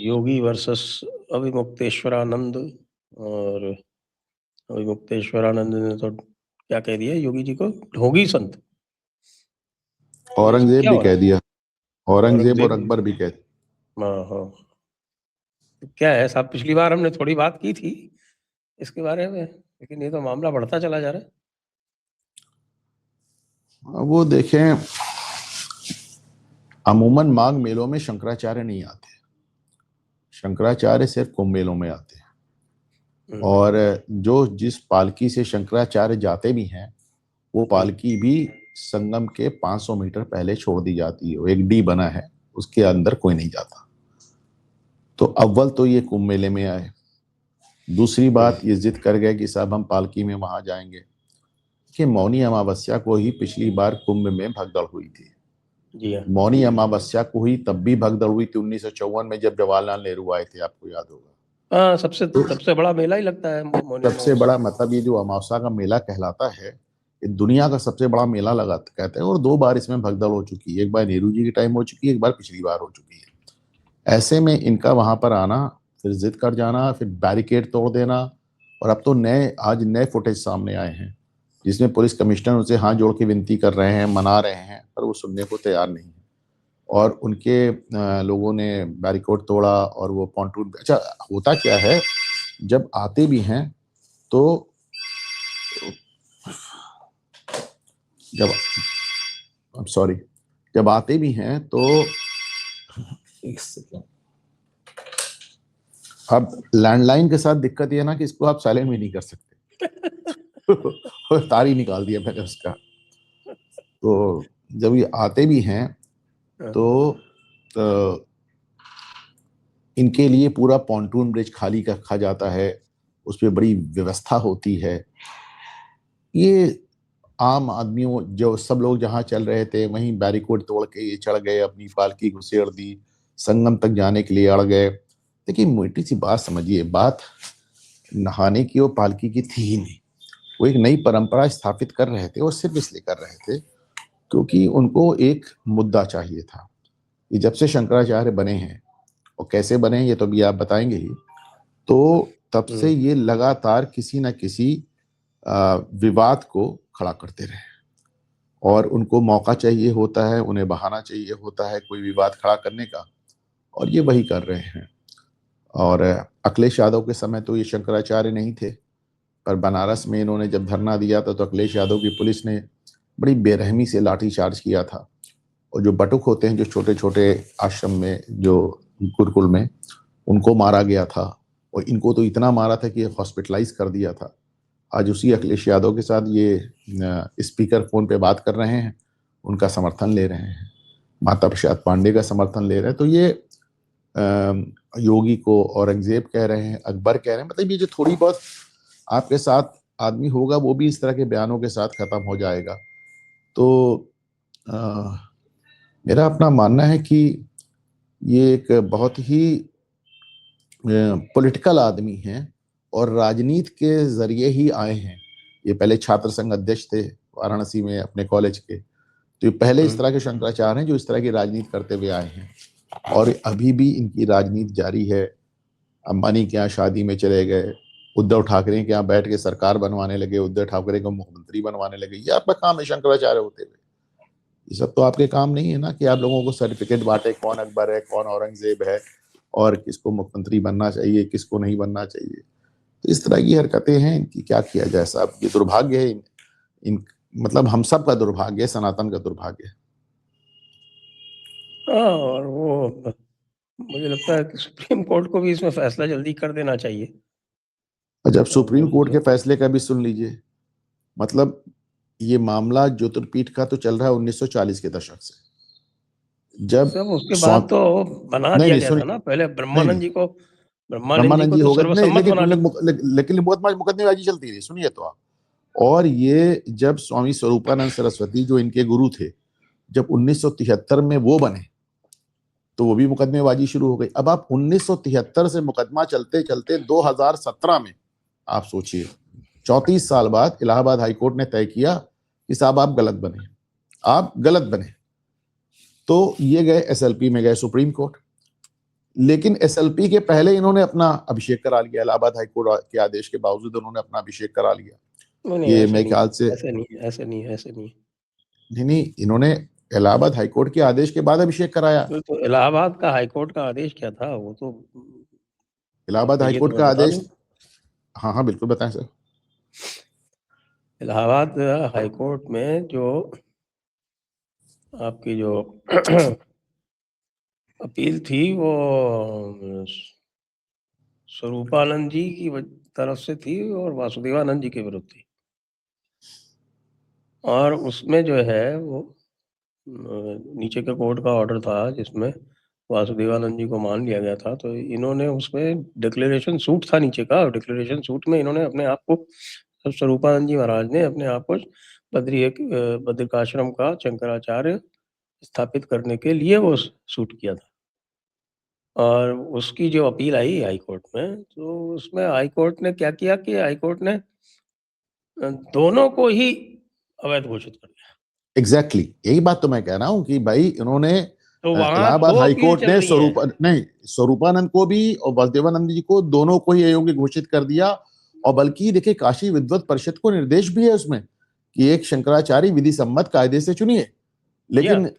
योगी versus Avimukteshwaranand. और अविमुक्तेश्वरानंद ने तो क्या कह दिया योगी जी को, ढोंगी संत। औरंगजेब क्या भी हो कह रहा है? दिया, औरंगजेब और औरंगजेब। अकबर भी कह दिया। हाँ हाँ। क्या है साहब, पिछली बार हमने थोड़ी बात की थी इसके बारे में, लेकिन ये तो मामला बढ़ता चला जा रहा है। वो देखें, अमूमन माघ मेलों में शंकराचार्य नहीं आते, शंकराचार्य सिर्फ कुंभ मेलों में आते हैं। और जो जिस पालकी से शंकराचार्य जाते भी हैं, वो पालकी भी संगम के 500 मीटर पहले छोड़ दी जाती है। वो एक डी बना है, उसके अंदर कोई नहीं जाता। तो अव्वल तो ये कुंभ मेले में आए, दूसरी बात ये जिद कर गए कि साहब हम पालकी में वहां जाएंगे, कि मौनी अमावस्या को ही पिछली बार कुंभ में भगदड़ हुई थी। जी हाँ। मौनी अमावस्या को ही तब भी भगदड़ हुई थी 1954 में, जब जवाहरलाल नेहरू आए थे, आपको याद होगा। हाँ, सबसे बड़ा मेला ही लगता है मौनी सबसे अमावस्या। बड़ा मतलब ये जो अमावस्या का मेला कहलाता है, ये दुनिया का सबसे बड़ा मेला लगा कहते हैं। और 2 बार इसमें भगदड़ हो चुकी है, एक बार नेहरू जी के टाइम हो चुकी है, एक बार पिछली बार हो चुकी है। ऐसे में इनका वहां पर आना, फिर जिद कर जाना, फिर बैरिकेड तोड़ देना। और अब तो आज नए फुटेज सामने आए हैं जिसमें पुलिस कमिश्नर उनसे हाथ जोड़ के विनती कर रहे हैं, मना रहे हैं, पर वो सुनने को तैयार नहीं है। और उनके लोगों ने बैरिकेड तोड़ा और वो पॉन्टून। अच्छा, होता क्या है, जब आते भी हैं तो जब आते भी हैं तो अब लैंडलाइन के साथ दिक्कत ये ना कि इसको आप साइलेंट भी नहीं कर सकते। तार ही निकाल दिया मैंने उसका। तो जब ये आते भी हैं तो इनके लिए पूरा पॉन्टून ब्रिज खाली रखा जाता है, उस पर बड़ी व्यवस्था होती है। ये आम आदमियों, जो सब लोग जहाँ चल रहे थे वहीं बैरिकेड तोड़ के ये चढ़ गए, अपनी पालकी घुसेड़ दी, संगम तक जाने के लिए अड़ गए। देखिए, मोटी सी बात समझिए, बात नहाने की और पालकी की थी ही नहीं। वो एक नई परंपरा स्थापित कर रहे थे, और सिर्फ इसलिए कर रहे थे क्योंकि उनको एक मुद्दा चाहिए था। ये जब से शंकराचार्य बने हैं, और कैसे बने ये तो भी आप बताएंगे ही, तो तब से ये लगातार किसी न किसी विवाद को खड़ा करते रहे। और उनको मौका चाहिए होता है, उन्हें बहाना चाहिए होता है कोई विवाद खड़ा करने का, और ये वही कर रहे हैं। और अखिलेश यादव के समय तो ये शंकराचार्य नहीं थे, पर बनारस में इन्होंने जब धरना दिया था तो अखिलेश यादव की पुलिस ने बड़ी बेरहमी से लाठीचार्ज किया था। और जो बटुक होते हैं, जो छोटे छोटे आश्रम में, जो गुरुकुल में, उनको मारा गया था। और इनको तो इतना मारा था कि हॉस्पिटलाइज कर दिया था। आज उसी अखिलेश यादव के साथ ये स्पीकर फोन पे बात कर रहे हैं, उनका समर्थन ले रहे हैं, माता प्रसाद पांडे का समर्थन ले रहे हैं। तो ये योगी को औरंगजेब कह रहे हैं, अकबर कह रहे हैं। मतलब ये जो थोड़ी बहुत आपके साथ आदमी होगा, वो भी इस तरह के बयानों के साथ खत्म हो जाएगा। तो मेरा अपना मानना है कि ये एक बहुत ही पॉलिटिकल आदमी हैं, और राजनीति के जरिए ही आए हैं। ये पहले छात्र संघ अध्यक्ष थे वाराणसी में अपने कॉलेज के। तो ये पहले इस तरह के शंकराचार्य हैं जो इस तरह की राजनीति करते हुए आए हैं, और अभी भी इनकी राजनीति जारी है। अंबानी के यहाँ शादी में चले गए, उद्धव ठाकरे के यहाँ बैठ के सरकार बनवाने लगे, उद्धव ठाकरे को मुख्यमंत्री बनवाने लगे। ये आपका काम है शंकराचार्य होते हुए। ये सब तो आपके काम नहीं है ना कि आप लोगों को सर्टिफिकेट बांटे, कौन अकबर है, कौन औरंगजेब है, और किसको मुख्यमंत्री बनना चाहिए, किसको नहीं बनना चाहिए। तो इस तरह की हरकतें हैं इनकी, क्या किया जाए साहब। ये दुर्भाग्य है इन मतलब हम सब का दुर्भाग्य है, सनातन का दुर्भाग्य है। और वो मुझे लगता है कि सुप्रीम कोर्ट को भी इसमें फैसला जल्दी कर देना चाहिए। जब सुप्रीम कोर्ट के फैसले का भी सुन लीजिए, मतलब ये मामला ज्योतिर्पीठ का तो चल रहा है 1940 के दशक से, जब सब उसके बाद तो बना दिया गया था ना, पहले ब्रह्मानंद जी को तो हो गए नहीं, सर्वसम्मत बना लिया। लेकिन मुकदमेबाजी चलती रही। सुनिए तो आप, और ये जब स्वामी स्वरूपानंद सरस्वती जो इनके गुरु थे, जब 1973 में वो बने, तो वो भी मुकदमेबाजी शुरू हो गई। अब आप 1973 से मुकदमा चलते चलते 2017 में, आप सोचिए 34 साल बाद इलाहाबाद हाईकोर्ट ने तय किया कि साहब आप गलत बने, आप गलत बने। तो ये गए SLP में, गए सुप्रीम कोर्ट। लेकिन एसएलपी के पहले इन्होंने अपना अभिषेक करा लिया। इलाहाबाद हाईकोर्ट के आदेश के बावजूद उन्होंने अपना अभिषेक करा लिया। नहीं, ये ऐसे मेरे नहीं, ख्याल से ऐसे नहीं, ऐसे नहीं, ऐसे नहीं। नहीं, इन्होंने इलाहाबाद हाईकोर्ट के आदेश के बाद अभिषेक कराया। तो इलाहाबाद का हाईकोर्ट का आदेश क्या था, वो तो आप इलाहाबाद कहिए तो हाईकोर्ट मैं का बता आदेश, दूं। हाँ हाँ बिल्कुल बताएं सर। इलाहाबाद हाईकोर्ट में जो आपकी जो अपील थी वो स्वरूपानंद जी की तरफ से थी और वासुदेवानंद जी के विरुद्ध थी, और उसमें जो है वो नीचे के कोर्ट का ऑर्डर था जिसमें वासुदेवानंद जी को मान लिया गया था। तो इन्होंने उसमें डिक्लेरेशन सूट था नीचे का, डिक्लेरेशन सूट में इन्होंने अपने आप को, स्वरूपानंद जी महाराज ने अपने आप को बद्रिकाश्रम का शंकराचार्य स्थापित करने के लिए वो सूट किया था। और उसकी जो अपील आई हाई कोर्ट में, तो उसमें हाई कोर्ट ने क्या किया कि हाई कोर्ट ने दोनों को ही अवैध घोषित कर दिया। एग्जैक्टली यही बात तो मैं कह रहा हूं कि भाई इन्होंने तो वहां इलाहाबाद 2 हाई अपील कोर्ट चल ने रही है। स्वरूपानंद को भी और वासुदेवानंद जी को दोनों को ही अयोग्य घोषित कर दिया। और बल्कि देखिए काशी विद्वत परिषद को निर्देश भी है उसमें कि एक शंकराचार्य विधि सम्मत कायदे से चुनिए। लेकिन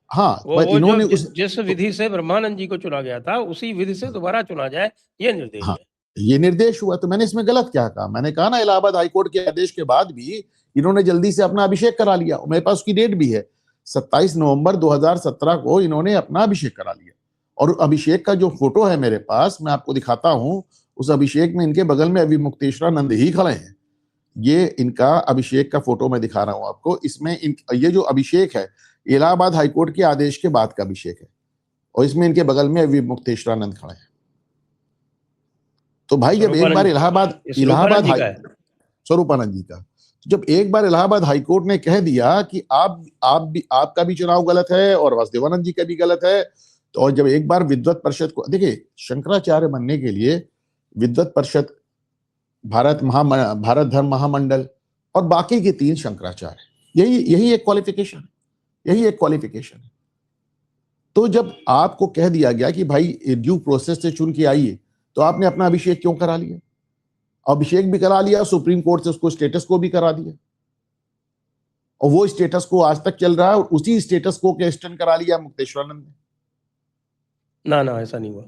हाँ, पर वो जो इन्होंने उस जिस विधि से ब्रह्मानंद जी को चुना गया था उसी विधि से दोबारा चुना जाए, ये निर्देश हाँ, है। ये निर्देश हुआ। तो मैंने इसमें गलत क्या कहा? मैंने कहा ना इलाहाबाद हाईकोर्ट के आदेश के बाद भी इन्होंने जल्दी से अपना अभिषेक करा लिया। मेरे पास उसकी डेट भी है, 27 नवंबर 2017 को इन्होंने अपना अभिषेक करा लिया। और अभिषेक का जो फोटो है मेरे पास, मैं आपको दिखाता हूं। उस अभिषेक में इनके बगल में अभिमुक्तेश्वरानंद ही खड़े हैं। ये इनका अभिषेक का फोटो मैं दिखा रहा हूं आपको। इसमें ये जो अभिषेक है इलाहाबाद हाईकोर्ट के आदेश के बाद का अभिषेक है, और इसमें इनके बगल में अभिमुक्तेश्वरानंद खड़े हैं। तो भाई जब एक बार इलाहाबाद हाई स्वरूपानंद जी का, जब एक बार इलाहाबाद हाईकोर्ट ने कह दिया कि आपका भी चुनाव गलत है और वासुदेवानंद जी का भी गलत है, तो और जब एक बार विद्वत परिषद को, देखिए शंकराचार्य बनने के लिए विद्वत परिषद, भारत धर्म महामंडल और बाकी के 3 शंकराचार्य, यही एक क्वालिफिकेशन, यही एक क्वालिफिकेशन है। तो जब आपको कह दिया गया कि भाई ड्यू प्रोसेस से चुन के आइए, तो आपने अपना अभिषेक क्यों करा लिया? अभिषेक भी करा लिया, सुप्रीम कोर्ट से उसको स्टेटस को भी करा दिया, और वो स्टेटस को आज तक चल रहा है। और उसी स्टेटस को के एक्सटेंड करा लिया मुक्तेश्वरानंद ने। ना ऐसा नहीं हुआ।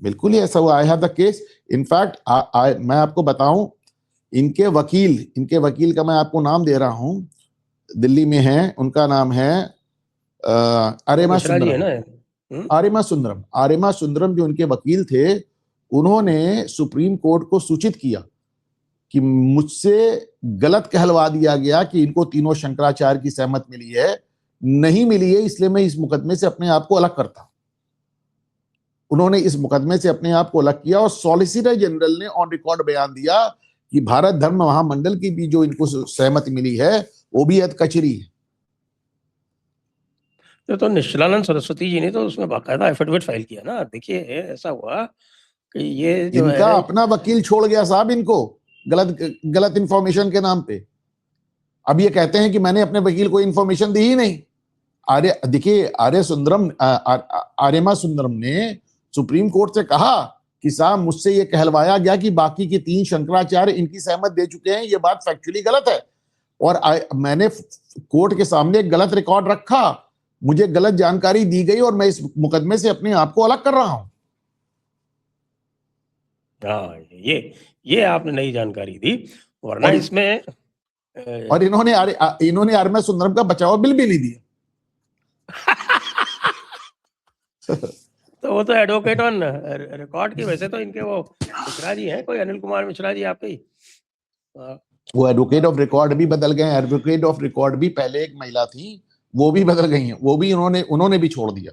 बिल्कुल ही ऐसा हुआ। I have the case. In fact मैं आपको बताऊं, इनके वकील का मैं आपको नाम दे रहा हूं, दिल्ली में है, उनका नाम है आर्यमा सुंदरम। आर्यमा सुंदरम जो उनके वकील थे, उन्होंने सुप्रीम कोर्ट को सूचित किया कि मुझसे गलत कहलवा दिया गया कि इनको तीनों शंकराचार्य की सहमत मिली है, नहीं मिली है, इसलिए मैं इस मुकदमे से अपने आप को अलग करता। उन्होंने इस मुकदमे से अपने आप को अलग किया, और सॉलिसिटर जनरल ने ऑन रिकॉर्ड बयान दिया कि भारत धर्म महामंडल की भी जो इनको सहमति मिली है वो भी कचरी है। तो निश्चलानंद सरस्वती जी ने तो उसमें बाकायदा एफिडेविट फाइल किया ना। देखिए ऐसा हुआ कि ये जो इनका है, अपना वकील छोड़ गया साहब इनको गलत इंफॉर्मेशन के नाम पे। अब ये कहते हैं कि मैंने अपने वकील को इंफॉर्मेशन दी ही नहीं। देखिए आर्यमा सुंदरम ने सुप्रीम कोर्ट से कहा कि साहब मुझसे ये कहलवाया गया कि बाकी के 3 शंकराचार्य इनकी सहमत दे चुके हैं, ये बात फैक्चुअली गलत है, और मैंने कोर्ट के सामने एक गलत रिकॉर्ड रखा, मुझे गलत जानकारी दी गई, और मैं इस मुकदमे से अपने आप को अलग कर रहा हूं। हाँ, ये आपने नई जानकारी दी, वरना इसमें और इन्होंने आर्यमा सुंदरम का बचाव बिल भी नहीं दिया। तो वो तो एडवोकेट ऑन रिकॉर्ड की, वैसे तो इनके वो मिश्रा जी हैं, कोई अनिल कुमार मिश्रा जी आपके ही, वो एडवोकेट ऑफ रिकॉर्ड भी बदल गए। एडवोकेट ऑफ रिकॉर्ड भी पहले एक महिला थी, वो भी बदल गई हैं, वो भी उन्होंने भी छोड़ दिया।